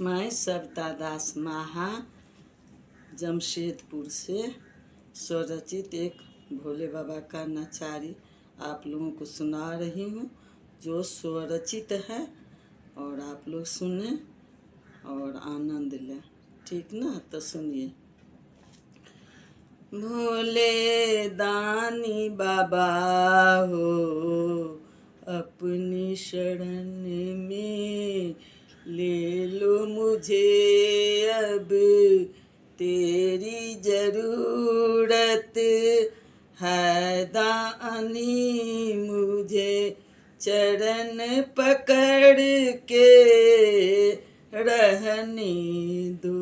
मैं सविता दास माहा जमशेदपुर से स्वरचित एक भोले बाबा का नचारी आप लोगों को सुना रही हूँ, जो स्वरचित है और आप लोग सुने और आनंद लें। ठीक ना? तो सुनिए। भोले दानी बाबा हो, अपनी शरण में ले लो मुझे, अब तेरी जरूरत है दानी मुझे, चरण पकड़ के रहने दो।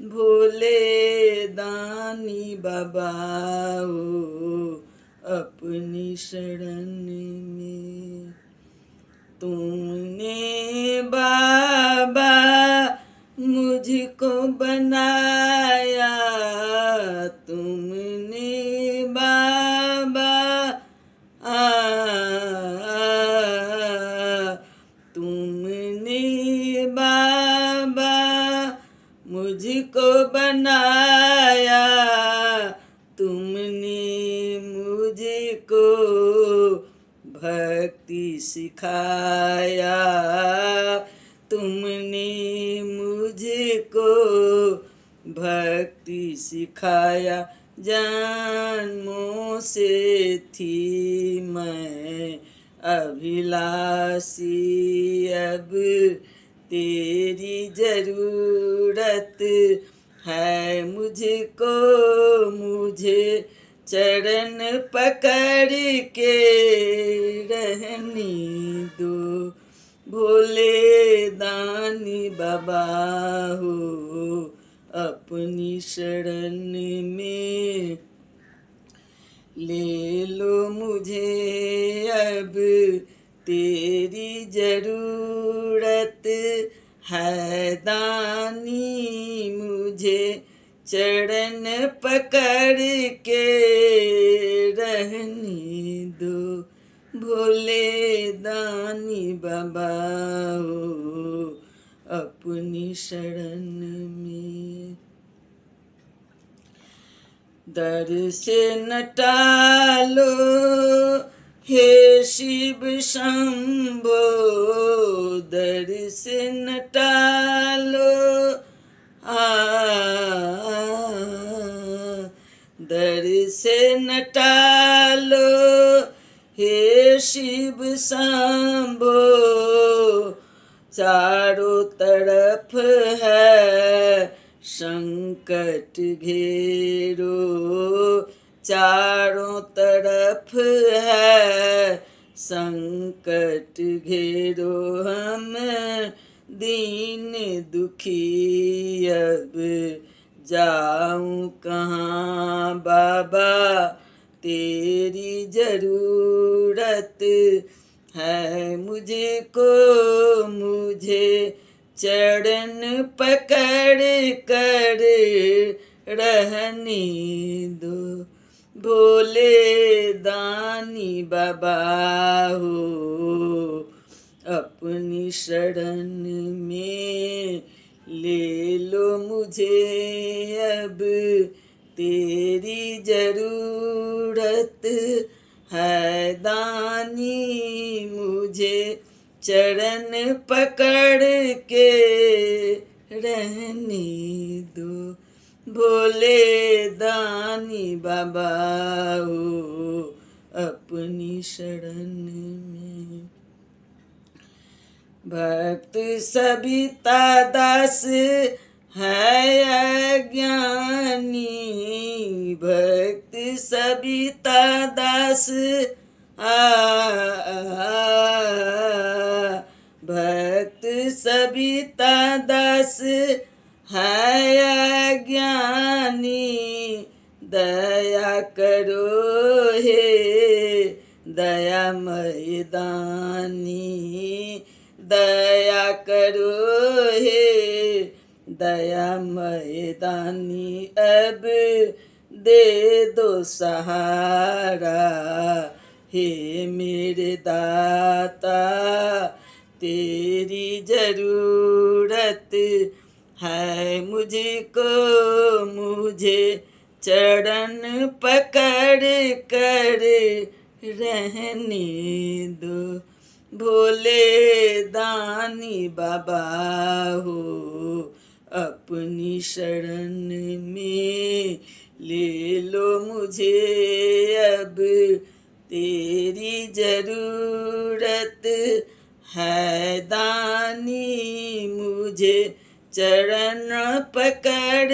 भोले दानी बाबा हो, अपनी शरण में तूने बाबा मुझको बनाया, तुमने बाबा तुमने बाबा मुझको बनाया, तुमने मुझको भक्ति सिखाया, तुमने मुझको भक्ति सिखाया। जन्मों से थी मैं अभिलाषी, अब तेरी जरूरत है मुझको, मुझे चरण पकड़ के रहने दो। भोले दानी बाबा हो, अपनी शरण में ले लो मुझे, अब तेरी जरूरत है दानी मुझे, चरण पकड़ के रहने दो। भोले दानी बाबा हो, अपनी शरण में दर से न टालो हे शिव शंभो, दर से न टालो दर से न टालो हे शिव शंभो, चारों तरफ है संकट घेरो, चारों तरफ है संकट घेरो, हम दीन दुखी अब जाऊं कहाँ बाबा, तेरी जरूरत है मुझको, मुझे चरण पकड़ कर रहने दो। भोले दानी बाबा हो, अपनी शरण में ले लो मुझे, अब तेरी जरूरत है दानी मुझे, चरण पकड़ के रहने दो। भोले दानी बाबा हो, अपनी शरण में भक्त सविता दास है अज्ञानी, भक्त सविता दास भक्त सविता दास है अज्ञानी, दया करो हे दयामय दानी, दया करो हे दयामय दानी, अब दे दो सहारा हे मेरे दाता, तेरी जरूरत है मुझको, मुझे चरण पकड़ कर रहने दो। भोले दानी बाबा हो अपनी शरण में ले लो मुझे अब, तेरी जरूरत है दानी, मुझे चरण पकड़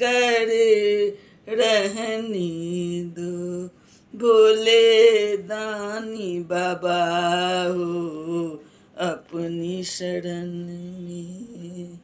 कर रहने दो। भोले दानी बाबा हो अपनी शरण में।